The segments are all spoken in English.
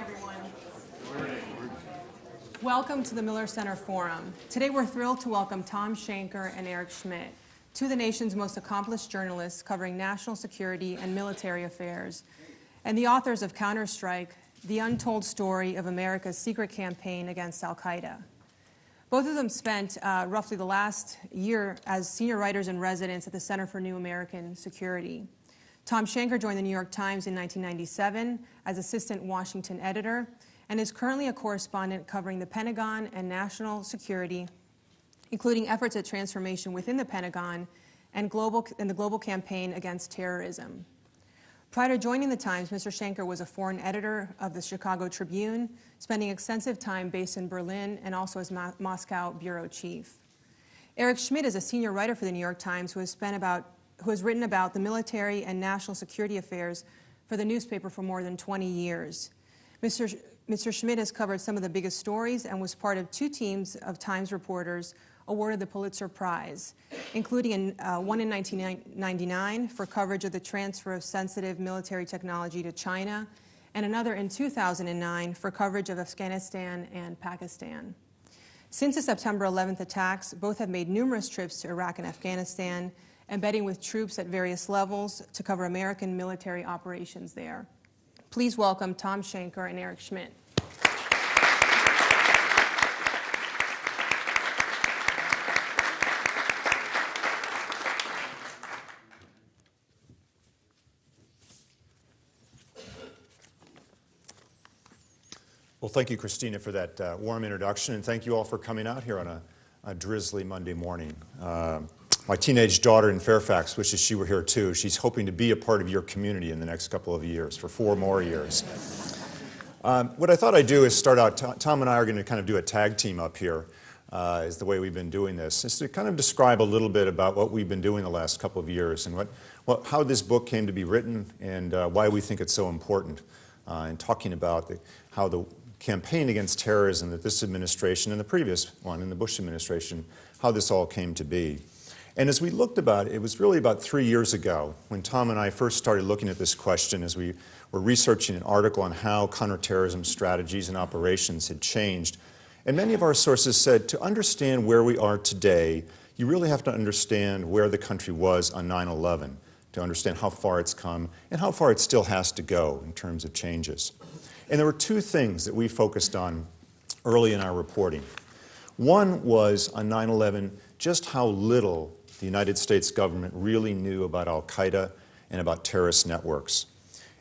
everyone. Welcome to the Miller Center Forum. Today we're thrilled to welcome Thom Shanker and Eric Schmitt, two of the nation's most accomplished journalists covering national security and military affairs, and the authors of Counterstrike, the untold story of America's secret campaign against Al-Qaeda. Both of them spent roughly the last year as senior writers in residence at the Center for New American Security. Thom Shanker joined the New York Times in 1997 as assistant Washington editor and is currently a correspondent covering the Pentagon and national security, including efforts at transformation within the Pentagon and the global campaign against terrorism. Prior to joining the Times, Mr. Shanker was a foreign editor of the Chicago Tribune, spending extensive time based in Berlin and also as Moscow bureau chief. Eric Schmitt is a senior writer for the New York Times who has written about the military and national security affairs for the newspaper for more than 20 years. Mr. Schmitt has covered some of the biggest stories and was part of two teams of Times reporters awarded the Pulitzer Prize, including one in 1999 for coverage of the transfer of sensitive military technology to China, and another in 2009 for coverage of Afghanistan and Pakistan. Since the September 11th attacks, both have made numerous trips to Iraq and Afghanistan, embedding with troops at various levels to cover American military operations there. Please welcome Thom Shanker and Eric Schmitt. Well, thank you, Christina, for that warm introduction, and thank you all for coming out here on a drizzly Monday morning. My teenage daughter in Fairfax wishes she were here too. She's hoping to be a part of your community in the next couple of years, for 4 more years. What I thought I'd do is start out, Thom and I are going to kind of do a tag team up here, is the way we've been doing this, is to kind of describe a little bit about what we've been doing the last couple of years and how this book came to be written and why we think it's so important, and talking about how the campaign against terrorism that this administration and the previous one in the Bush administration, how this all came to be. And as we looked about it, it was really about 3 years ago when Thom and I first started looking at this question as we were researching an article on how counterterrorism strategies and operations had changed. And many of our sources said to understand where we are today, you really have to understand where the country was on 9/11 to understand how far it's come and how far it still has to go in terms of changes. And there were 2 things that we focused on early in our reporting. One was on 9/11, just how little the United States government really knew about Al-Qaeda and about terrorist networks.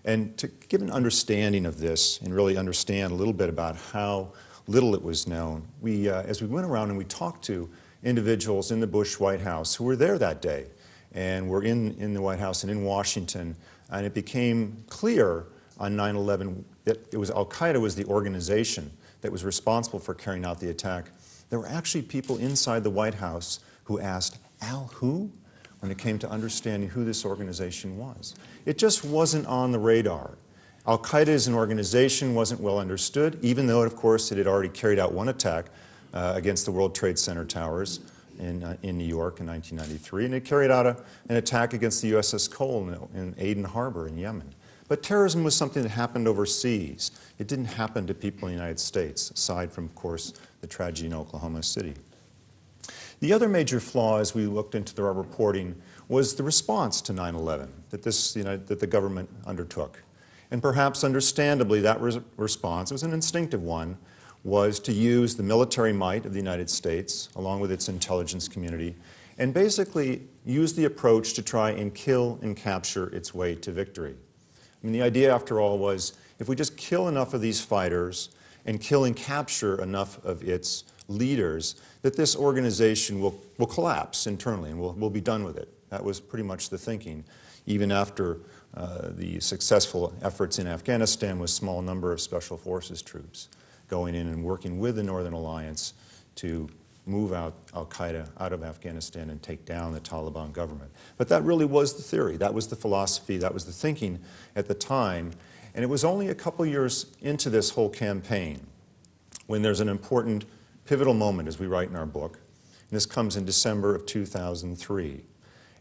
And to give an understanding of this and really understand a little bit about how little it was known, as we went around and we talked to individuals in the Bush White House who were there that day and were in the White House and in Washington, and it became clear on 9/11 that it was Al-Qaeda was the organization that was responsible for carrying out the attack. There were actually people inside the White House who asked, Al who? When it came to understanding who this organization was. It just wasn't on the radar. Al-Qaeda as an organization wasn't well understood, even though, of course, it had already carried out one attack against the World Trade Center towers in New York in 1993, and it carried out an attack against the USS Cole in Aden Harbor in Yemen. But terrorism was something that happened overseas. It didn't happen to people in the United States, aside from, of course, the tragedy in Oklahoma City. The other major flaw, as we looked into our reporting, was the response to 9/11 that the government undertook. And perhaps understandably, that response, it was an instinctive one, was to use the military might of the United States, along with its intelligence community, and basically use the approach to try and kill and capture its way to victory. I mean, the idea, after all, was if we just kill enough of these fighters and kill and capture enough of its leaders, that this organization will collapse internally and we'll be done with it. That was pretty much the thinking, even after the successful efforts in Afghanistan with a small number of Special Forces troops going in and working with the Northern Alliance to move out Al-Qaeda out of Afghanistan and take down the Taliban government. But that really was the theory. That was the philosophy. That was the thinking at the time. And it was only a couple years into this whole campaign when there's an important pivotal moment, as we write in our book. And this comes in December of 2003.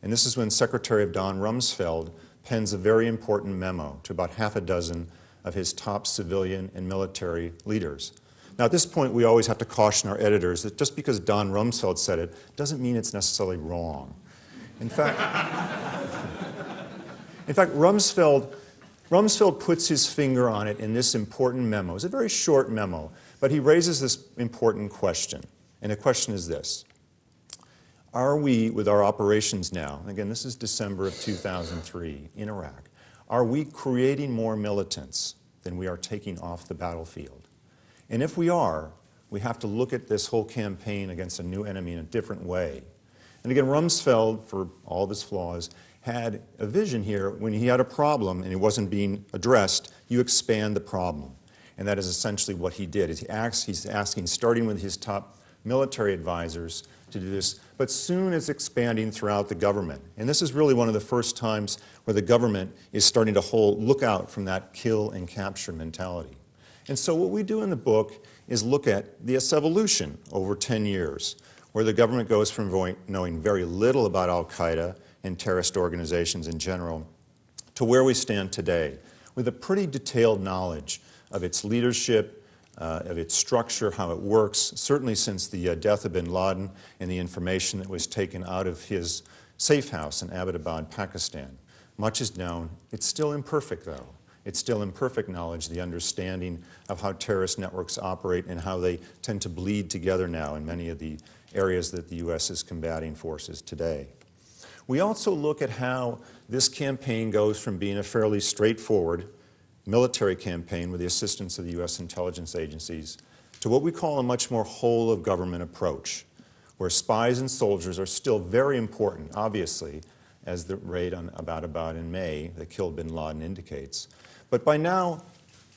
And this is when Secretary of Don Rumsfeld pens a very important memo to about half a dozen of his top civilian and military leaders. Now, at this point, we always have to caution our editors that just because Don Rumsfeld said it doesn't mean it's necessarily wrong. In fact, Rumsfeld puts his finger on it in this important memo. It's a very short memo, but he raises this important question. And the question is this: are we, with our operations now, again, this is December of 2003 in Iraq, are we creating more militants than we are taking off the battlefield? And if we are, we have to look at this whole campaign against a new enemy in a different way. And again, Rumsfeld, for all of his flaws, had a vision here. When he had a problem and it wasn't being addressed, you expand the problem. And that is essentially what he did. He's asking, starting with his top military advisors, to do this, but soon it's expanding throughout the government. And this is really one of the first times where the government is starting to look out from that kill and capture mentality. And so what we do in the book is look at this evolution over 10 years, where the government goes from knowing very little about Al-Qaeda and terrorist organizations in general to where we stand today, with a pretty detailed knowledge of its leadership, of its structure, how it works, certainly since the death of bin Laden and the information that was taken out of his safe house in Abbottabad, Pakistan. Much is known. It's still imperfect, though. It's still imperfect knowledge, the understanding of how terrorist networks operate and how they tend to bleed together now in many of the areas that the U.S. is combating forces today. We also look at how this campaign goes from being a fairly straightforward military campaign with the assistance of the U.S. intelligence agencies to what we call a much more whole-of-government approach, where spies and soldiers are still very important, obviously, as the raid on Abbottabad in May that killed bin Laden indicates. But by now,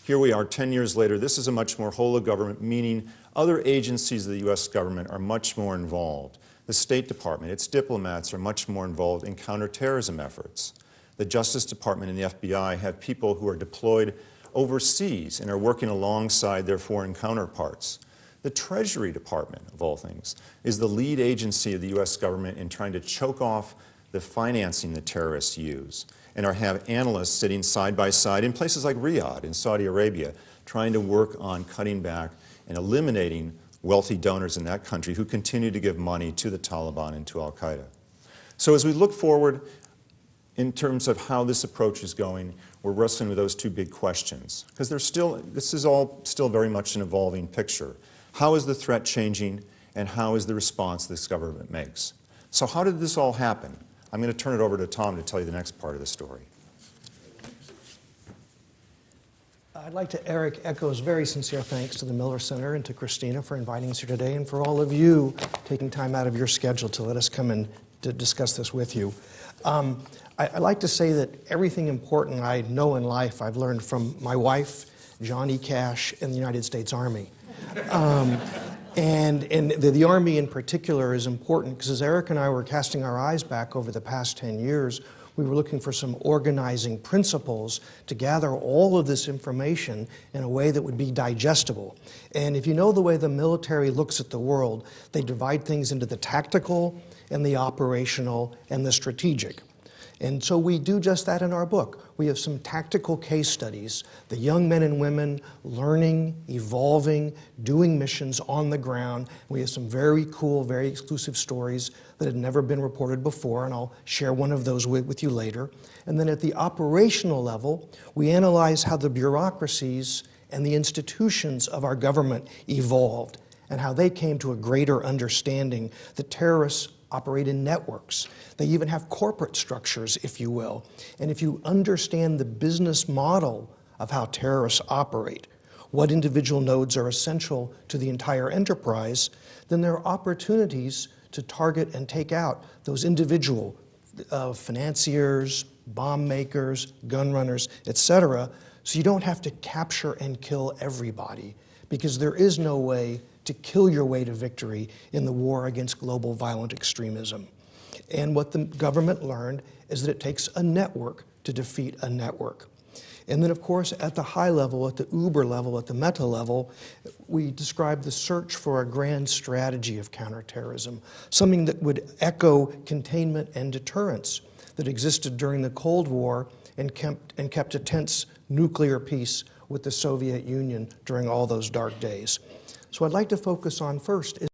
here we are 10 years later, this is a much more whole-of-government, meaning other agencies of the U.S. government are much more involved. The State Department, its diplomats are much more involved in counterterrorism efforts. The Justice Department and the FBI have people who are deployed overseas and are working alongside their foreign counterparts. The Treasury Department, of all things, is the lead agency of the U.S. government in trying to choke off the financing that terrorists use, and have analysts sitting side by side in places like Riyadh in Saudi Arabia, trying to work on cutting back and eliminating wealthy donors in that country who continue to give money to the Taliban and to Al-Qaeda. So as we look forward, in terms of how this approach is going, we're wrestling with those two big questions. Because this is all still very much an evolving picture. How is the threat changing, and how is the response this government makes? So how did this all happen? I'm going to turn it over to Tom to tell you the next part of the story. I'd like to echo very sincere thanks to the Miller Center and to Christina for inviting us here today, and for all of you taking time out of your schedule to let us come and to discuss this with you. I like to say that everything important I know in life I've learned from my wife, Johnny Cash, and the United States Army. And the Army in particular is important because as Eric and I were casting our eyes back over the past 10 years, we were looking for some organizing principles to gather all of this information in a way that would be digestible. And if you know the way the military looks at the world, they divide things into the tactical and the operational and the strategic. And so we do just that in our book. We have some tactical case studies, the young men and women learning, evolving, doing missions on the ground. We have some very cool, very exclusive stories that had never been reported before, and I'll share one of those with you later. And then at the operational level, we analyze how the bureaucracies and the institutions of our government evolved and how they came to a greater understanding that terrorists operate in networks. They even have corporate structures, if you will. And if you understand the business model of how terrorists operate, what individual nodes are essential to the entire enterprise, then there are opportunities to target and take out those individual financiers, bomb makers, gun runners, etc., so you don't have to capture and kill everybody, because there is no way to kill your way to victory in the war against global violent extremism. And what the government learned is that it takes a network to defeat a network. And then, of course, at the high level, at the uber level, at the meta level, we describe the search for a grand strategy of counterterrorism, something that would echo containment and deterrence that existed during the Cold War and kept a tense nuclear peace with the Soviet Union during all those dark days. So I'd like to focus on first